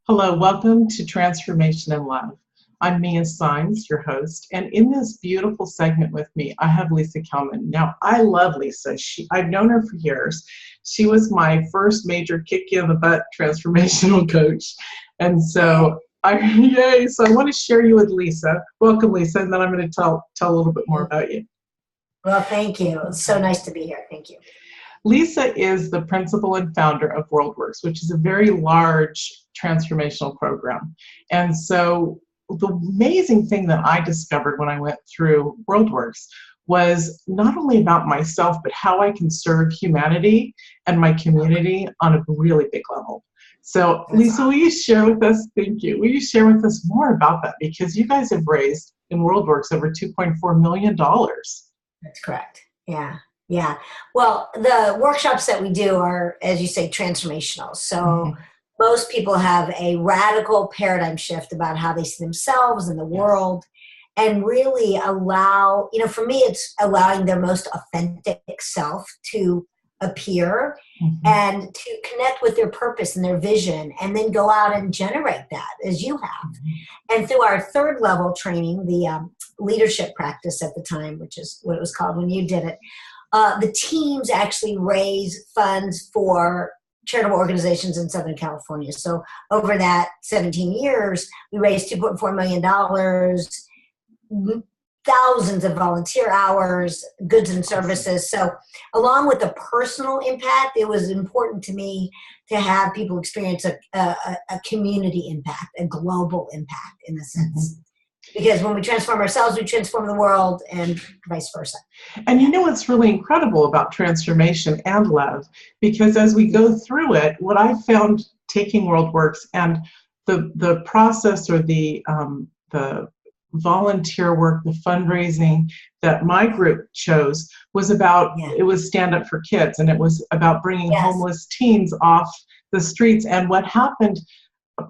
Hello, welcome to Transformational Love. I'm Mia Saenz, your host, and in this beautiful segment with me, I have Lisa Kalmin. Now, I love Lisa. I've known her for years. She was my first major kick you in the butt transformational coach. And so, yay! So I want to share you with Lisa. Welcome, Lisa, and then I'm going to tell a little bit more about you. Well, thank you. It's so nice to be here. Thank you. Lisa is the principal and founder of WorldWorks, which is a very large transformational program. And so the amazing thing that I discovered when I went through WorldWorks was not only about myself, but how I can serve humanity and my community on a really big level. So Lisa, will you share with us, thank you, will you share with us more about that? Because you guys have raised in WorldWorks over $2.4 million. That's correct. Yeah. Yeah. Well, the workshops that we do are, as you say, transformational. So most people have a radical paradigm shift about how they see themselves and the world, and really allow, for me, it's allowing their most authentic self to appear and to connect with their purpose and their vision, and then go out and generate that as you have. And through our third level training, the leadership practice at the time, which is what it was called when you did it, the teams actually raise funds for charitable organizations in Southern California. So over that 17 years, we raised $2.4 million, thousands of volunteer hours, goods and services. So along with the personal impact, it was important to me to have people experience a community impact, a global impact in a sense. Because when we transform ourselves, we transform the world, and vice versa. And you know what's really incredible about transformation and love? Because as we go through it, what I found taking WorldWorks and the process, or the volunteer work, the fundraising that my group chose was about, it was Stand Up for Kids, and it was about bringing homeless teens off the streets. And what happened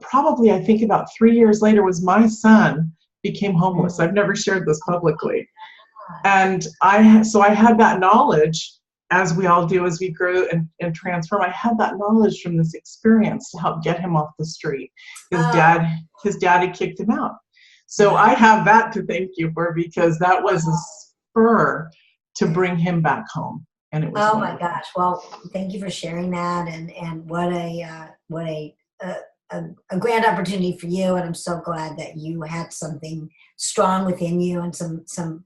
probably, I think about 3 years later, was my son became homeless. I've never shared this publicly. And I had that knowledge, as we all do as we grow and transform. I had that knowledge from this experience to help get him off the street. His daddy kicked him out. So I have that to thank you for, because that was a spur to bring him back home. And it was wonderful. My gosh. Well, thank you for sharing that, and what a grand opportunity for you, and I'm so glad that you had something strong within you and some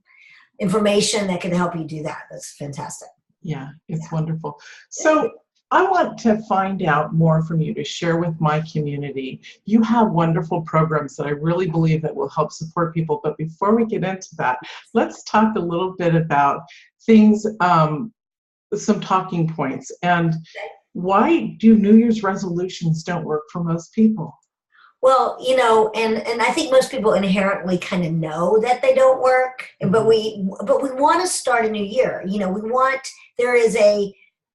information that can help you do that. That's fantastic. Yeah, it's wonderful. So I want to find out more from you to share with my community. You have wonderful programs that I really believe that will help support people. But before we get into that, let's talk a little bit about things, some talking points. And why do New Year's resolutions don't work for most people? Well, and I think most people inherently kind of know that they don't work, but we want to start a new year. There is a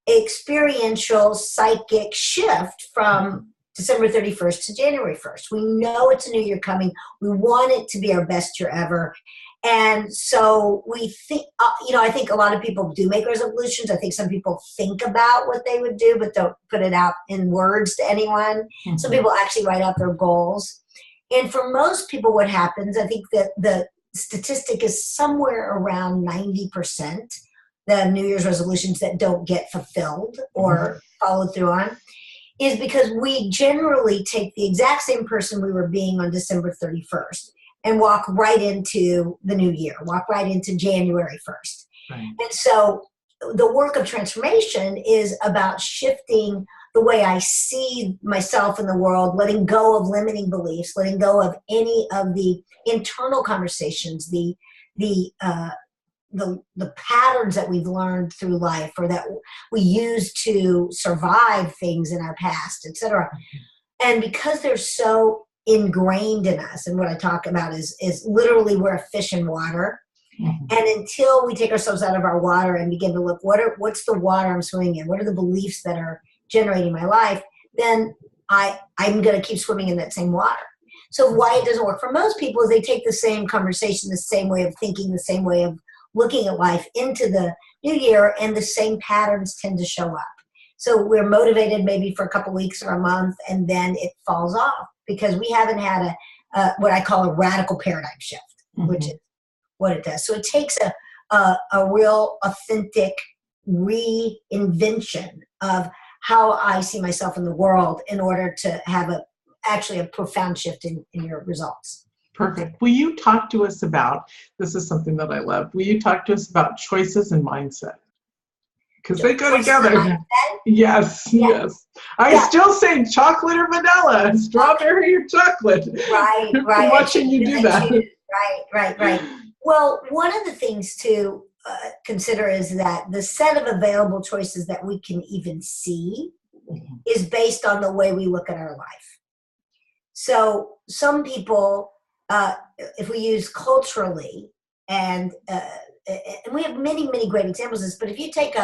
experiential psychic shift from December 31st to January 1st. We know it's a new year coming. We want it to be our best year ever. And so we think, I think a lot of people do make resolutions. I think some people think about what they would do, but don't put it out in words to anyone. Some people actually write out their goals. And for most people, what happens, I think that the statistic is somewhere around 90%, the New Year's resolutions that don't get fulfilled or followed through on, is because we generally take the exact same person we were being on December 31st. And walk right into the new year, walk right into January 1st. Right. And so the work of transformation is about shifting the way I see myself in the world, letting go of limiting beliefs, letting go of any of the internal conversations, the patterns that we've learned through life, or that we use to survive things in our past, etc. And because they're so ingrained in us, and what I talk about is literally we're a fish in water, and until we take ourselves out of our water and begin to look, what's the water I'm swimming in, what are the beliefs that are generating my life, then I'm going to keep swimming in that same water. So why it doesn't work for most people is they take the same conversation, the same way of thinking, the same way of looking at life into the new year, and the same patterns tend to show up. So we're motivated maybe for a couple weeks or a month, and then it falls off. because we haven't had what I call a radical paradigm shift, which is what it does. So it takes a real authentic reinvention of how I see myself in the world in order to have actually a profound shift in your results. Perfect. Will you talk to us about, this is something that I love, will you talk to us about choices and mindset? Because they go together. Yes, yes. I still say chocolate or vanilla, strawberry or chocolate. Right. I'm watching you do that. Right. Well, one of the things to consider is that the set of available choices that we can even see is based on the way we look at our life. So some people, if we use culturally, and we have many, many great examples of this, but if you take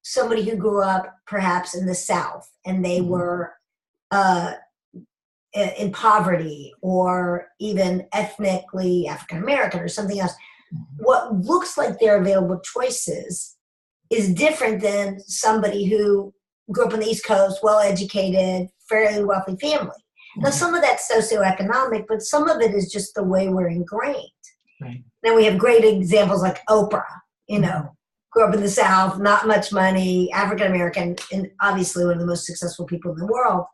somebody who grew up perhaps in the South and they were in poverty or even ethnically African American or something else, what looks like their available choices is different than somebody who grew up on the East Coast, well-educated, fairly wealthy family. Now, some of that's socioeconomic, but some of it is just the way we're ingrained. Right. Then we have great examples like Oprah, grew up in the South, not much money, African-American, and obviously one of the most successful people in the world.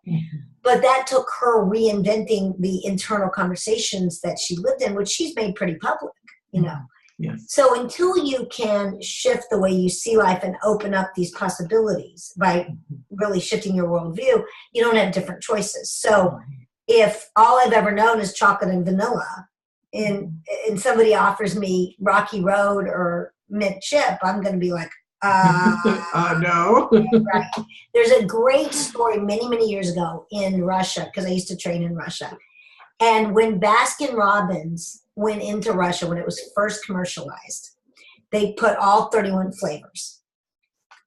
But that took her reinventing the internal conversations that she lived in, which she's made pretty public, Yes. So until you can shift the way you see life and open up these possibilities by really shifting your worldview, you don't have different choices. So if all I've ever known is chocolate and vanilla, and somebody offers me Rocky Road or mint chip, I'm going to be like, no. Right. There's a great story many, many years ago in Russia, because I used to train in Russia. And when Baskin Robbins went into Russia, when it was first commercialized, they put all 31 flavors.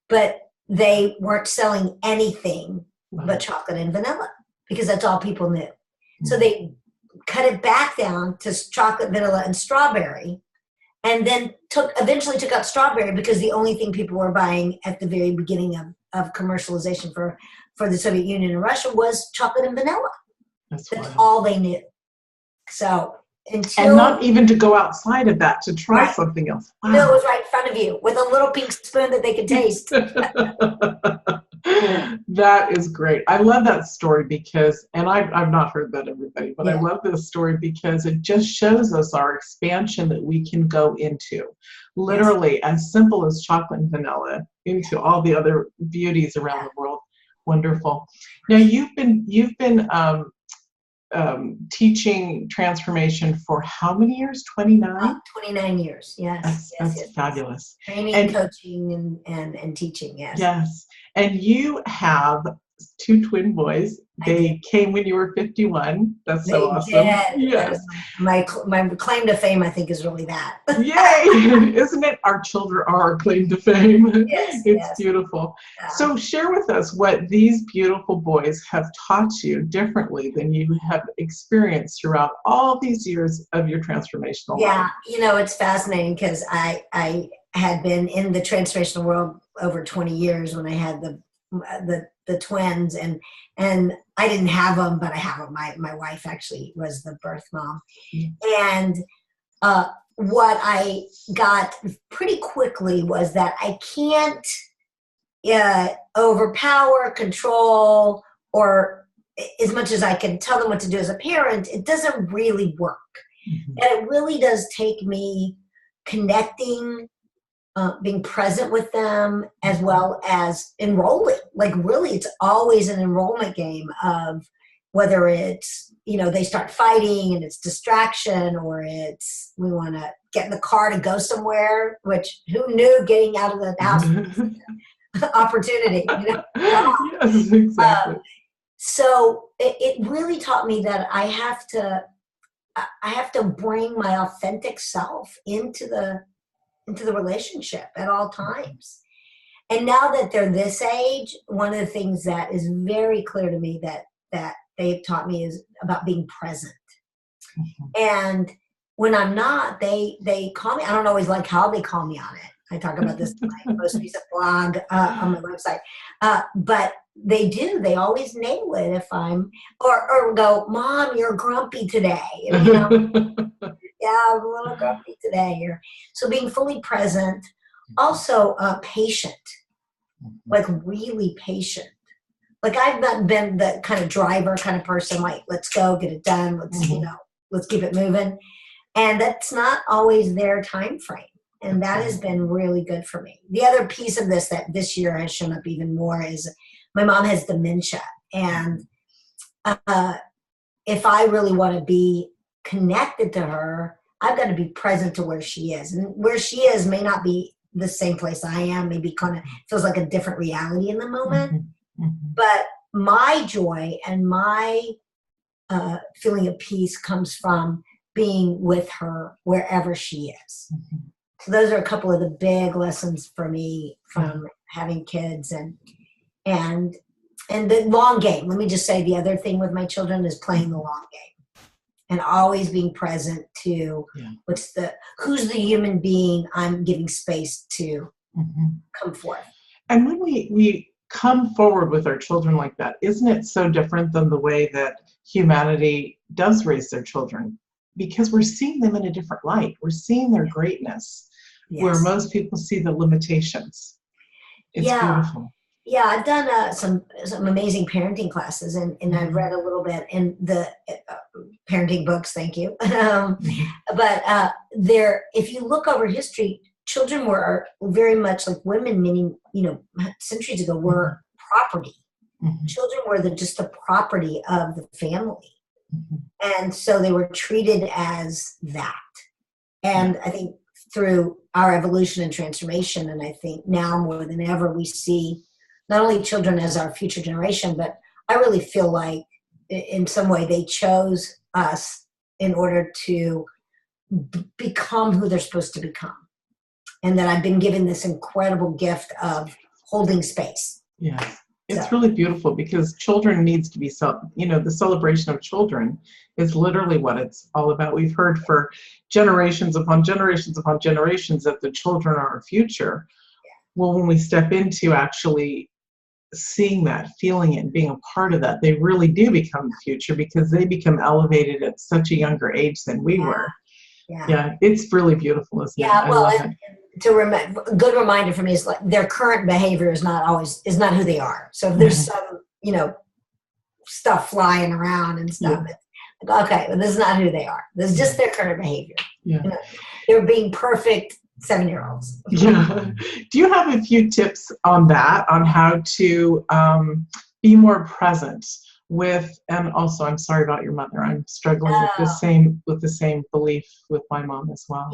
But they weren't selling anything but chocolate and vanilla, because that's all people knew. So they cut it back down to chocolate, vanilla, and strawberry, and then eventually took out strawberry because the only thing people were buying at the very beginning of commercialization for the Soviet Union and Russia was chocolate and vanilla. That's all they knew. So and not even to go outside of that to try something else. Wow. No, it was right in front of you with a little pink spoon that they could taste. That is great. I love that story because, and I've not heard that, everybody, but I love this story because it just shows us our expansion that we can go into. Literally as simple as chocolate and vanilla into all the other beauties around the world. Wonderful. Now you've been teaching transformation for how many years? 29? 29 years, yes. That's fabulous. Training, coaching, and teaching, yes. Yes. And you have 2 twin boys. They came when you were 51. That's so awesome. Yes. My claim to fame, I think, is really that. Yay! Isn't it? Our children are our claim to fame. Yes. It's beautiful. So share with us what these beautiful boys have taught you differently than you have experienced throughout all these years of your transformational life. Yeah, it's fascinating because I had been in the transformational world over 20 years when I had the twins, and I didn't have them, but I have them. My wife actually was the birth mom. And what I got pretty quickly was that I can't overpower, control, or as much as I can tell them what to do as a parent, it doesn't really work. And it really does take me connecting, being present with them, as well as enrolling. Like really, it's always an enrollment game of whether it's, they start fighting and it's distraction, or it's we want to get in the car to go somewhere, which who knew getting out of the house was opportunity. Yes, exactly. So it really taught me that I have to bring my authentic self into the relationship at all times. And now that they're this age, one of the things that is very clear to me that they've taught me is about being present. And when I'm not, they call me. I don't always like how they call me on it. I talk about this in my most recent blog on my website. But they do. They always nail it if I'm, or go, Mom, you're grumpy today. And, yeah, I'm a little grumpy today. So being fully present, also patient, like really patient. Like I've not been the kind of driver kind of person, like, let's go, get it done. Let's, let's keep it moving. And that's not always their time frame. And that has been really good for me. The other piece of this that this year has shown up even more is my mom has dementia. And if I really want to be connected to her, I've got to be present to where she is. And where she is may not be the same place I am. Maybe kind of feels like a different reality in the moment. But my joy and my feeling of peace comes from being with her wherever she is. So those are a couple of the big lessons for me from having kids and the long game. Let me just say the other thing with my children is playing the long game and always being present to who's the human being I'm giving space to come forth. And when we come forward with our children like that, isn't it so different than the way that humanity does raise their children? Because we're seeing them in a different light. We're seeing their greatness, where most people see the limitations. It's beautiful. Yeah, I've done some amazing parenting classes, and I've read a little bit in the parenting books. Thank you. But if you look over history, children were very much like women, meaning centuries ago, were property. Children were just the property of the family. And so they were treated as that. And I think through our evolution and transformation, and I think now more than ever, we see not only children as our future generation, but I really feel like in some way they chose us in order to become who they're supposed to become. And that I've been given this incredible gift of holding space. Yes. It's really beautiful because children needs to be, the celebration of children is literally what it's all about. We've heard for generations upon generations upon generations that the children are our future. Well, when we step into actually seeing that, feeling it, and being a part of that, they really do become the future because they become elevated at such a younger age than we were. Yeah, it's really beautiful, isn't it? Yeah, well, a good reminder for me is like their current behavior is not who they are. So if there's some, stuff flying around and stuff, it's like, okay, well, this is not who they are. This is just their current behavior. Yeah. They're being perfect 7-year-olds. Yeah. Do you have a few tips on that, on how to be more present with, and also I'm sorry about your mother. I'm struggling with the same belief with my mom as well.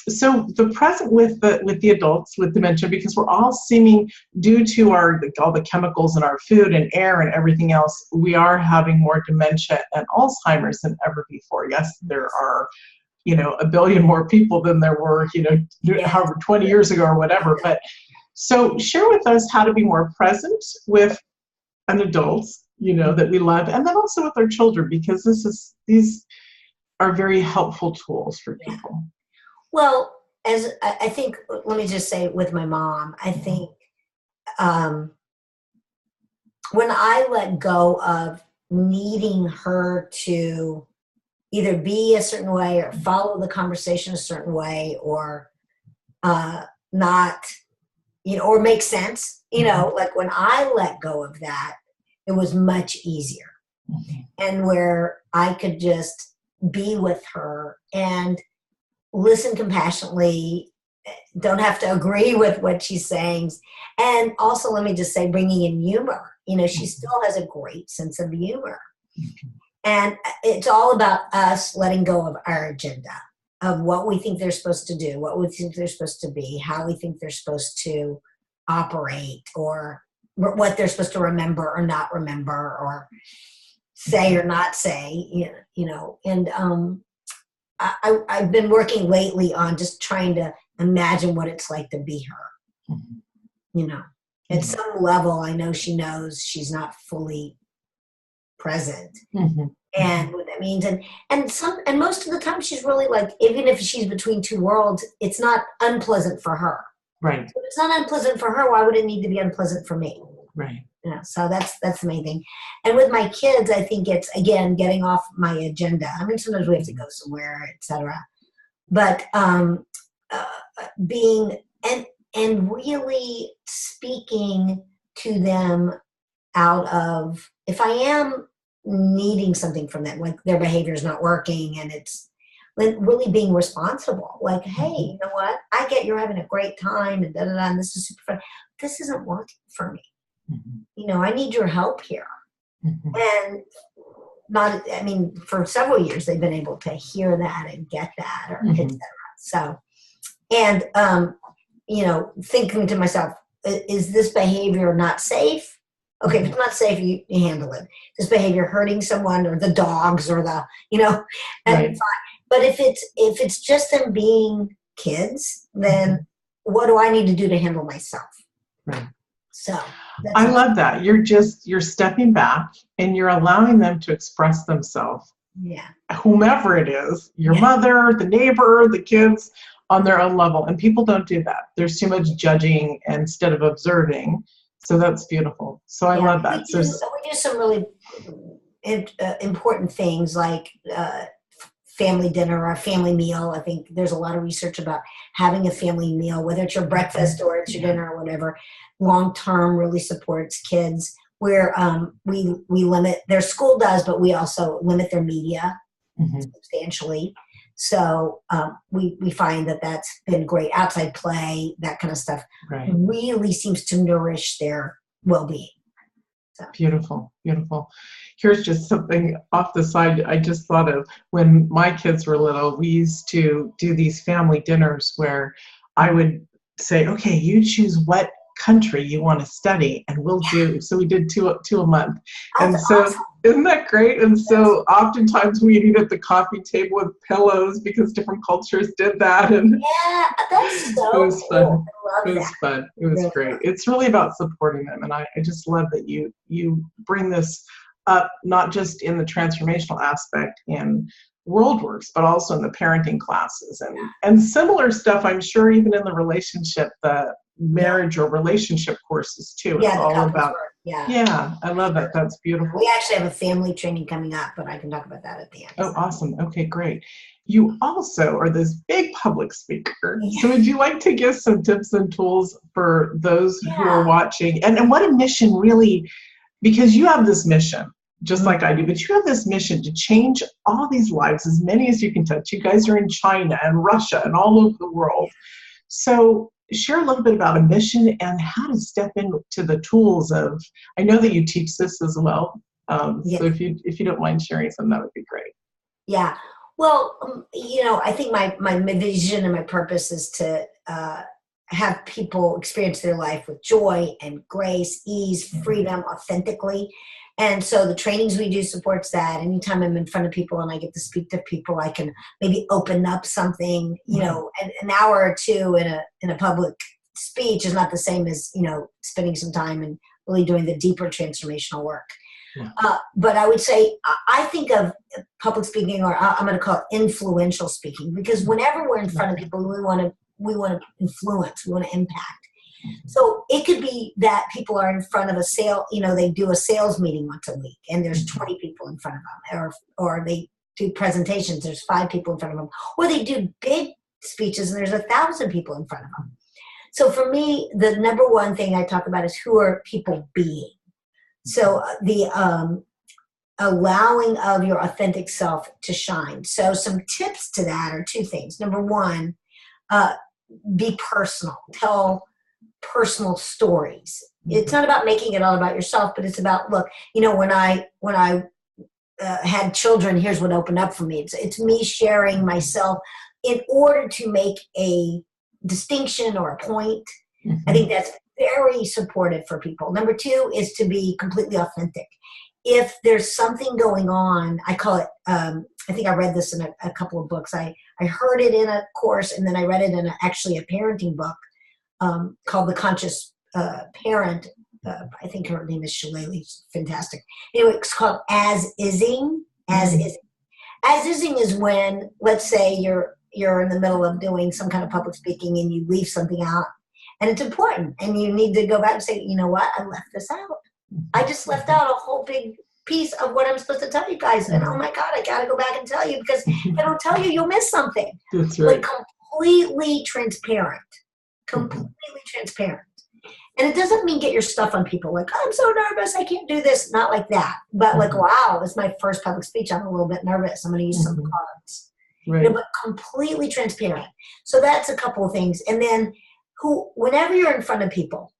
So the present with the adults with dementia, because we're all seeming, due to all the chemicals in our food and air and everything else, we are having more dementia and Alzheimer's than ever before. Yes, there are, a billion more people than there were, however 20 years ago or whatever. But so share with us how to be more present with an adult, that we love, and then also with our children, because these are very helpful tools for people. Well, as I think, let me just say with my mom, I think when I let go of needing her to either be a certain way or follow the conversation a certain way or not, or make sense, like when I let go of that, it was much easier. And where I could just be with her and listen compassionately, don't have to agree with what she's saying. And also, let me just say, bringing in humor. She still has a great sense of humor. And it's all about us letting go of our agenda, of what we think they're supposed to do, what we think they're supposed to be, how we think they're supposed to operate, or what they're supposed to remember or not remember, or say or not say, and I've been working lately on just trying to imagine what it's like to be her. At some level, I know she knows she's not fully present, and what that means, and most of the time she's really like, even if she's between two worlds, it's not unpleasant for her. Right. If it's not unpleasant for her, why would it need to be unpleasant for me? Right. So that's the main thing. And with my kids, I think it's, again, getting off my agenda. I mean, sometimes we have to go somewhere, etc. But being and really speaking to them out of, if I am needing something from them, like their behavior is not working, and it's really being responsible. Like, hey, you know what? I get you're having a great time and da da da, and this is super fun. This isn't working for me. I need your help here. And for several years they've been able to hear that and get that, or etc. So, and thinking to myself, is this behavior not safe? Okay, if it's not safe, you handle it. This behavior hurting someone, or the dogs, or the and fine. But if it's just them being kids, then what do I need to do to handle myself? Right. So I love that. You're stepping back and you're allowing them to express themselves. Yeah. Whomever it is, your mother, the neighbor, the kids, on their own level. And people don't do that. There's too much judging instead of observing. So that's beautiful. So I love that. We do some really important things, like family dinner or a family meal. I think there's a lot of research about having a family meal, whether it's your breakfast or it's your dinner or whatever. Long-term really supports kids, where we limit, their school does, but we also limit their media substantially. So we find that that's been great. Outside play, that kind of stuff, really seems to nourish their well-being. So. Beautiful, beautiful. Here's just something off the side I just thought of. When my kids were little, we used to do these family dinners where I would say, okay, you choose what country you want to study, and we'll do, so we did two a month. And so awesome. Isn't that great? And so oftentimes we'd eat at the coffee table with pillows, because different cultures did that. And that's so it was fun. Cool. It was fun. It was great. It's really about supporting them. And I just love that you bring this up, not just in the transformational aspect in WorldWorks, but also in the parenting classes and similar stuff, I'm sure, even in the relationship, the marriage or relationship courses too. It's all about work. Yeah, I love that. That's beautiful. We actually have a family training coming up, but I can talk about that at the end. Oh, awesome. Okay, great. You also are this big public speaker. So would you like to give some tips and tools for those who are watching? And what a mission, really, because you have this mission, just like I do, but you have this mission to change all these lives, as many as you can touch. You guys are in China and Russia and all over the world. So share a little bit about a mission and how to step into the tools of, I know that you teach this as well. So if you don't mind sharing some, that would be great. Yeah. Well, I think my vision and my purpose is to have people experience their life with joy and grace, ease, freedom, authentically. And so the trainings we do supports that. Anytime I'm in front of people and I get to speak to people, I can maybe open up something, an hour or two in a public speech is not the same as, spending some time and really doing the deeper transformational work. Yeah. But I would say, I think of public speaking, or I'm going to call it influential speaking, because whenever we're in front of people, we want to influence, we want to impact. So it could be that people are in front of a sale, they do a sales meeting once a week and there's 20 people in front of them, or they do presentations, there's 5 people in front of them, or they do big speeches and there's 1,000 people in front of them. So for me, the number one thing I talk about is, who are people being? So the allowing of your authentic self to shine. So some tips to that are 2 things. Number 1, be personal. Tell personal stories. It's not about making it all about yourself, but it's about, look, when I had children, here's what opened up for me. It's me sharing myself in order to make a distinction or a point. I think that's very supportive for people. Number 2 is to be completely authentic. If there's something going on, I call it, I think I read this in a couple of books. I heard it in a course, and then I read it in actually a parenting book called The Conscious Parent. I think her name is Shalali. Fantastic. Anyway, it's called as-ising. As-ising. As-ising is when, let's say you're in the middle of doing some kind of public speaking and you leave something out. And it's important. And you need to go back and say, you know what? I left this out. I just left out a whole big piece of what I'm supposed to tell you guys. And oh my God, I got to go back and tell you, because if I don't tell you, you'll miss something. That's right. Like completely transparent. Completely transparent. And it doesn't mean get your stuff on people like, I'm so nervous, I can't do this. Not like that. But like, wow, it's my first public speech. I'm a little bit nervous. I'm going to use some cards. Right. You know, but completely transparent. So that's a couple of things. And then whenever you're in front of people,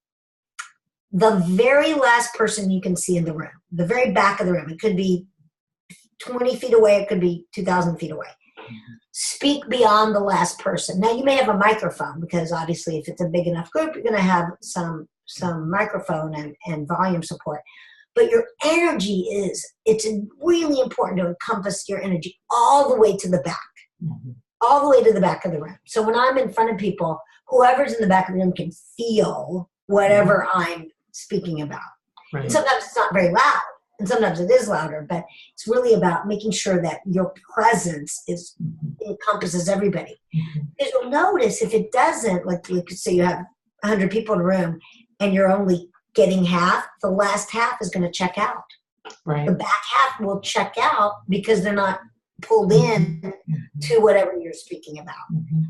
the very last person you can see in the room, the very back of the room, it could be 20 feet away, it could be 2,000 feet away. Speak beyond the last person. Now, you may have a microphone, because obviously if it's a big enough group, you're going to have some microphone and volume support. But your energy it's really important to encompass your energy all the way to the back. All the way to the back of the room. So when I'm in front of people, whoever's in the back of the room can feel whatever I'm speaking about. Right. And sometimes it's not very loud, and sometimes it is louder, but it's really about making sure that your presence encompasses everybody. Because you'll notice if it doesn't, like you could say you have 100 people in a room and you're only getting half, the last half is going to check out. Right. The back half will check out because they're not pulled in to whatever you're speaking about.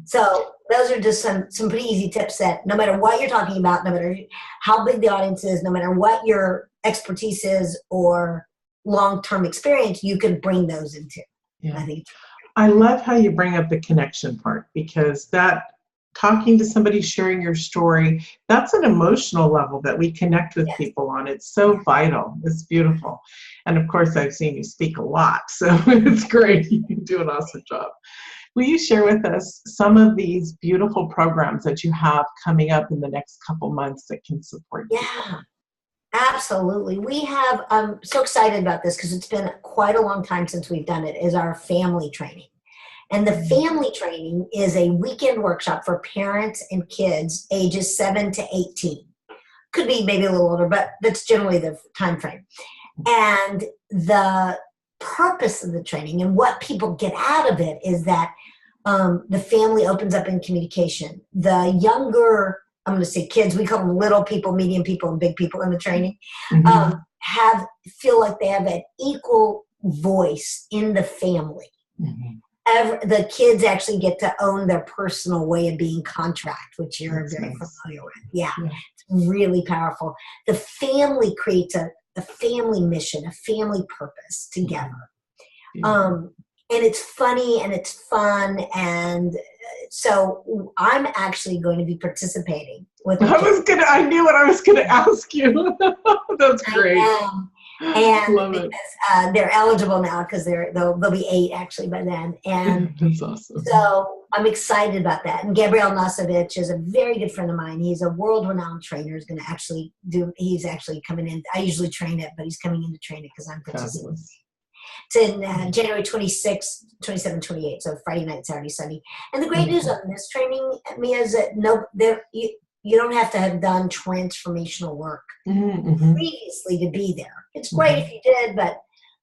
So those are just some pretty easy tips that no matter what you're talking about, no matter how big the audience is, no matter what your expertise is or long-term experience, you can bring those into. Yeah. I love how you bring up the connection part, because that talking to somebody, sharing your story, that's an emotional level that we connect with people on. It's so vital. It's beautiful. And of course, I've seen you speak a lot, so it's great. You do an awesome job. Will you share with us some of these beautiful programs that you have coming up in the next couple months that can support you? Yeah, absolutely. We have, I'm so excited about this because it's been quite a long time since we've done it, is our family training. And the family training is a weekend workshop for parents and kids ages 7 to 18. Could be maybe a little older, but that's generally the time frame. And the purpose of the training and what people get out of it is that the family opens up in communication. The younger, I'm going to say kids, we call them little people, medium people, and big people in the training, feel like they have an equal voice in the family. The kids actually get to own their personal way of being contract, which you're very familiar with. Yeah, it's really powerful. The family creates a family mission, a family purpose together. And it's funny and it's fun. And so I'm actually going to be participating with I knew what I was going to ask you. That's great. And because they're eligible now, because they'll be 8 actually by then. And that's awesome. So I'm excited about that. And Gabriel Nosovich is a very good friend of mine. He's a world-renowned trainer. He's actually coming in. I usually train it, but he's coming in to train it because I'm participating. It's in January 26, 27, 28. So Friday night, Saturday, Sunday. And the great news on this training, Mia, is that you don't have to have done transformational work previously to be there. It's great if you did, but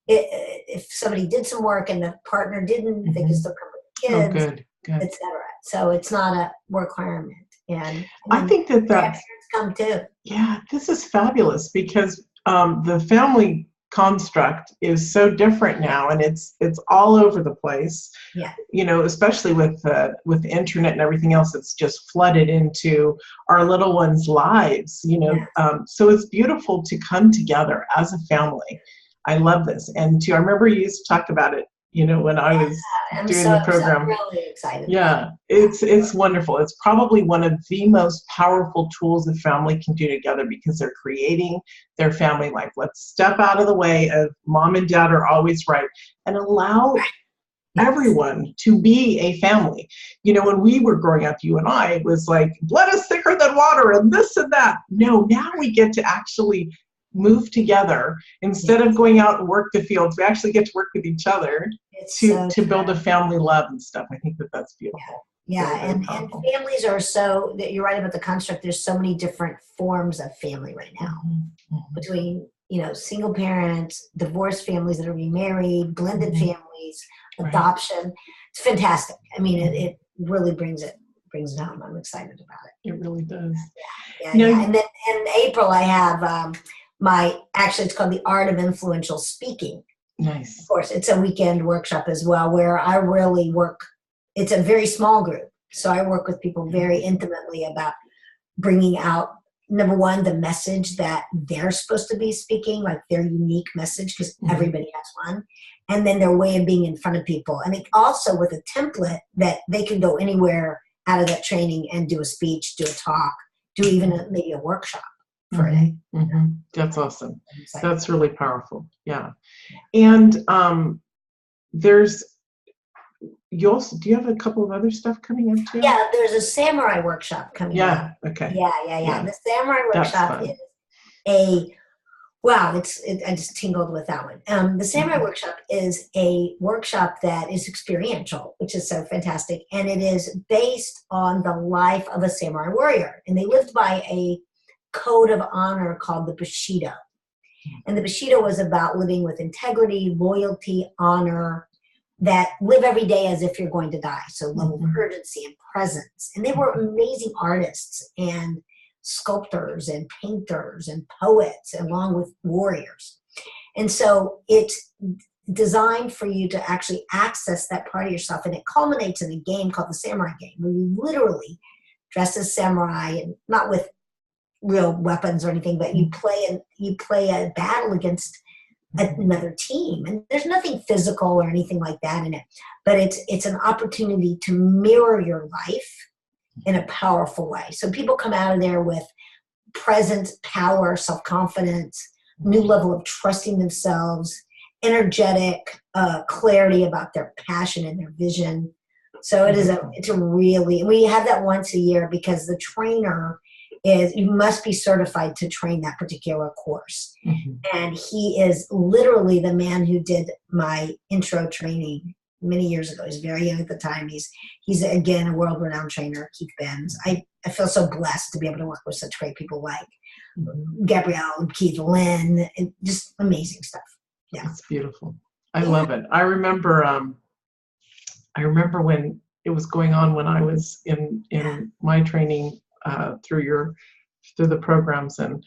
if somebody did some work and the partner didn't, they can still come with the kids, etc. So it's not a requirement. And I think that's parents come too. Yeah, this is fabulous because the family construct is so different now, and it's all over the place. Yeah, you know, especially with the internet and everything else, it's just flooded into our little ones' lives. You know, so it's beautiful to come together as a family. I love this, and I remember you used to talk about it. You know, when I was doing the program. I'm really excited. Yeah, it's wonderful. It's probably one of the most powerful tools a family can do together because they're creating their family life. Let's step out of the way of mom and dad are always right and allow everyone to be a family. You know, when we were growing up, you and I, it was like, blood is thicker than water and this and that. No, now we get to actually move together instead of going out and work the fields. We actually get to work with each other to build a family love and stuff. I think that's beautiful. Yeah, and families are so, you're right about the construct. There's so many different forms of family right now between, you know, single parents, divorced families that are remarried, blended families, adoption. It's fantastic. I mean, it really brings it brings it home. I'm excited about it. It really does. Yeah. And then in April, I have actually it's called the Art of Influential Speaking. Nice. Of course, it's a weekend workshop as well, where I really work. It's a very small group, so I work with people very intimately about bringing out, number one, the message that they're supposed to be speaking, like their unique message, because everybody has one, and then their way of being in front of people. And it also with a template that they can go anywhere out of that training and do a speech, do a talk, do even maybe a workshop for a day. That's awesome. That's really powerful. Yeah. And do you have a couple of other stuff coming up too? Yeah, there's a samurai workshop coming up. Okay. Yeah. The samurai workshop is I just tingled with that one. The samurai workshop is a workshop that is experiential, which is so fantastic. And it is based on the life of a samurai warrior. And they lived by a code of honor called the Bushido. And the Bushido was about living with integrity, loyalty, honor, that live every day as if you're going to die. So level of urgency and presence. And they were amazing artists and sculptors and painters and poets, along with warriors. And so it's designed for you to actually access that part of yourself. And it culminates in a game called the Samurai Game, where you literally dress as samurai, and not with real weapons or anything, but you play a battle against another team, and there's nothing physical or anything like that in it, but it's an opportunity to mirror your life in a powerful way. So people come out of there with presence, power, self-confidence, new level of trusting themselves, energetic clarity about their passion and their vision. So it's a really, we have that once a year, because the trainer you must be certified to train that particular course. And he is literally the man who did my intro training many years ago. He's very young at the time. He's again, a world-renowned trainer, Keith Benz. I feel so blessed to be able to work with such great people like Gabrielle, Keith, Lynn, and just amazing stuff. Yeah. It's beautiful. I love it. I remember when it was going on, when I was in my training through the programs, and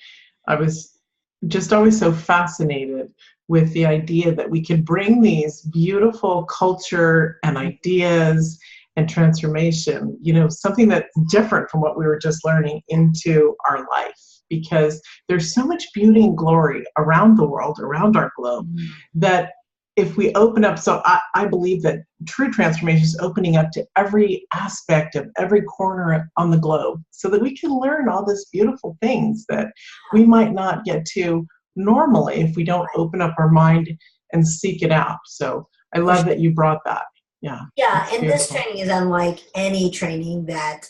I was just always so fascinated with the idea that we could bring these beautiful culture and ideas and transformation, something that's different from what we were just learning, into our life, because there's so much beauty and glory around the world, around our globe, that if we open up, so I believe that true transformation is opening up to every aspect of every corner on the globe, so that we can learn all these beautiful things that we might not get to normally if we don't open up our mind and seek it out. So I love that you brought that. Yeah. And this training is unlike any training that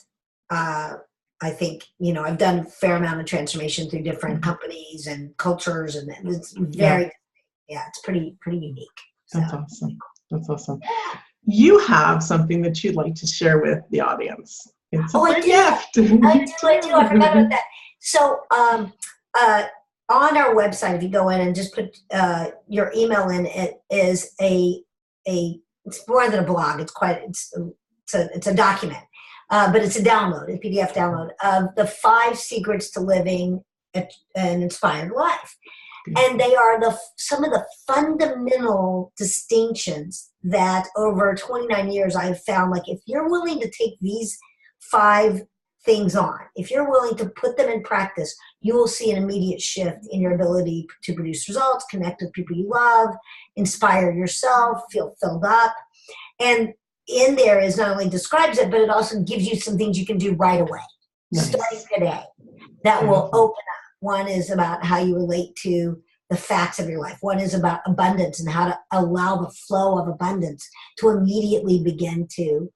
I think, I've done a fair amount of transformation through different companies and cultures, and it's very it's pretty unique. So. That's awesome. You have something that you'd like to share with the audience. It's a gift. I do. I forgot about that. So on our website, if you go in and just put your email in, it is it's more than a blog. It's a document, but it's a download, a PDF download of the 5 secrets to living an inspired life. And they are some of the fundamental distinctions that over 29 years I've found, like, if you're willing to take these 5 things on, if you're willing to put them in practice, you will see an immediate shift in your ability to produce results, connect with people you love, inspire yourself, feel filled up. And in there is not only describes it, but it also gives you some things you can do right away, starting today, that will open up. One is about how you relate to the facts of your life. One is about abundance and how to allow the flow of abundance to immediately begin to,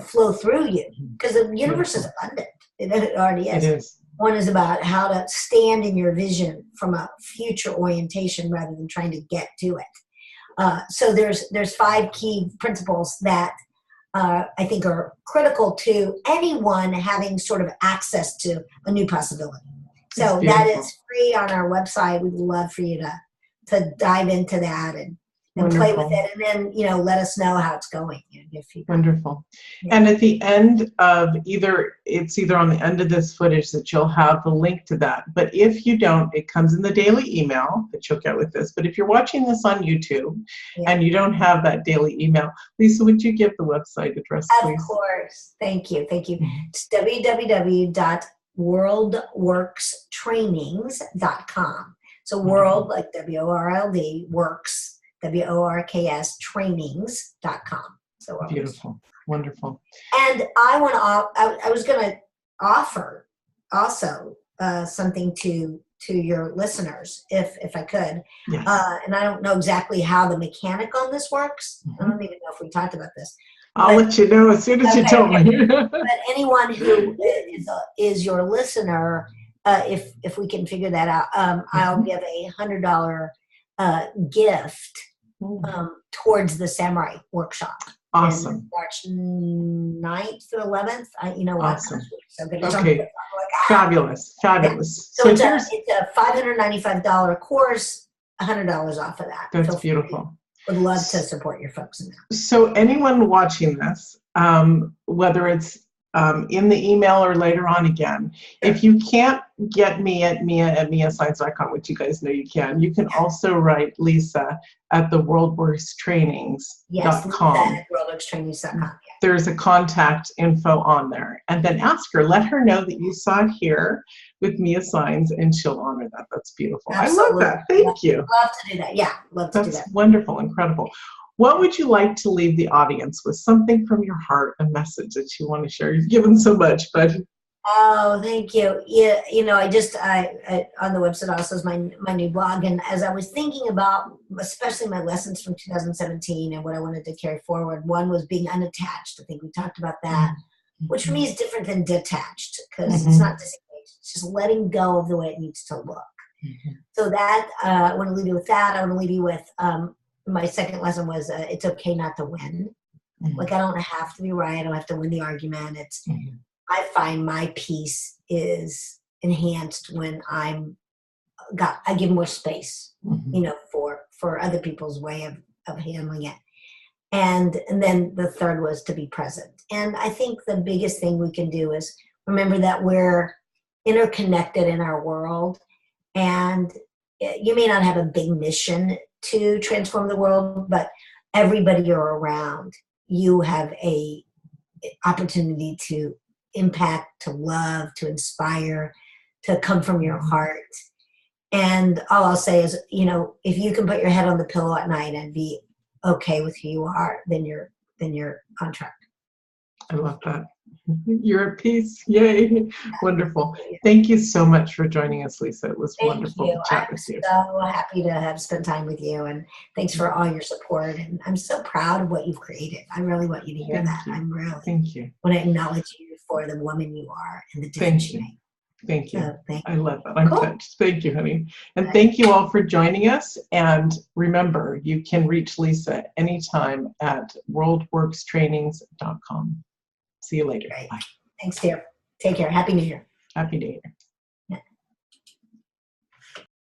flow through you. Because the universe is abundant. It already is. It is. One is about how to stand in your vision from a future orientation rather than trying to get to it. So there's 5 key principles that I think are critical to anyone having sort of access to a new possibility. So that is free on our website. We'd love for you to dive into that and and play with it, and then, you know, let us know how it's going. You know, give feedback. Wonderful. Yeah. And at the end of it's either on the end of this footage that you'll have the link to that. But if you don't, it comes in the daily email that you'll get with this. But if you're watching this on YouTube and you don't have that daily email, Lisa, would you give the website address, please? Of course. Thank you. Thank you. It's www.worldworkstrainings.com. So world, like WORLD, works, WORKS, trainings.com. So beautiful. Wonderful. And I was going to offer also something to your listeners, if I could. Yes. And I don't know exactly how the mechanic on this works. I don't even know if we talked about this. I'll let you know as soon as you tell me. But anyone who is your listener, if we can figure that out, I'll give a $100 gift towards the Samurai workshop. Awesome. March 9th through 11th. You know what? Awesome. So good. Okay. Fabulous. Fabulous. Yeah. So it's a $595 course, $100 off of that. That's beautiful. Would love to support your folks in that. So anyone watching this, whether it's in the email or later on again, if you can't get me at miasaenz.com, which you guys know you can also write Lisa at the worldworkstrainings.com. Yes, worldworkstrainings.com. Yeah. There's a contact info on there. And then ask her, let her know that you saw it here with Mia Saenz, and she'll honor that. That's beautiful. Absolutely. I love that. Thank you. Love to do that. Yeah, love to do that. That's wonderful, incredible. What would you like to leave the audience with? Something from your heart, a message that you want to share? You've given so much, but... Oh, thank you. Yeah, you know, I on the website also is my new blog, and as I was thinking about, especially my lessons from 2017 and what I wanted to carry forward, one was being unattached. I think we talked about that, which for me is different than detached, because it's not disengaged. It's just letting go of the way it needs to look. So that I want to leave you with that. I want to leave you with my second lesson was it's okay not to win. Like, I don't have to be right. I don't have to win the argument. It's I find my peace is enhanced when I give more space, you know, for other people's way of handling it. And then the third was to be present. And I think the biggest thing we can do is remember that we're interconnected in our world, and you may not have a big mission to transform the world, but everybody you're around, you have a opportunity to impact, to love, to inspire, to come from your heart. And all I'll say is, you know, if you can put your head on the pillow at night and be okay with who you are, then you're on track. I love that. You're at peace. Yay. Wonderful. Thank you so much for joining us, Lisa. It was wonderful to chat with you. I'm so happy to have spent time with you, and thanks for all your support. And I'm so proud of what you've created. I really want you to hear that. I'm really want to acknowledge you for the woman you are and the difference you make. Thank you. I love that. I'm touched. Thank you, honey. And thank you all for joining us. And remember, you can reach Lisa anytime at worldworkstrainings.com. See you later. Bye. Thanks, dear. Take care. Happy New Year. Happy New Year.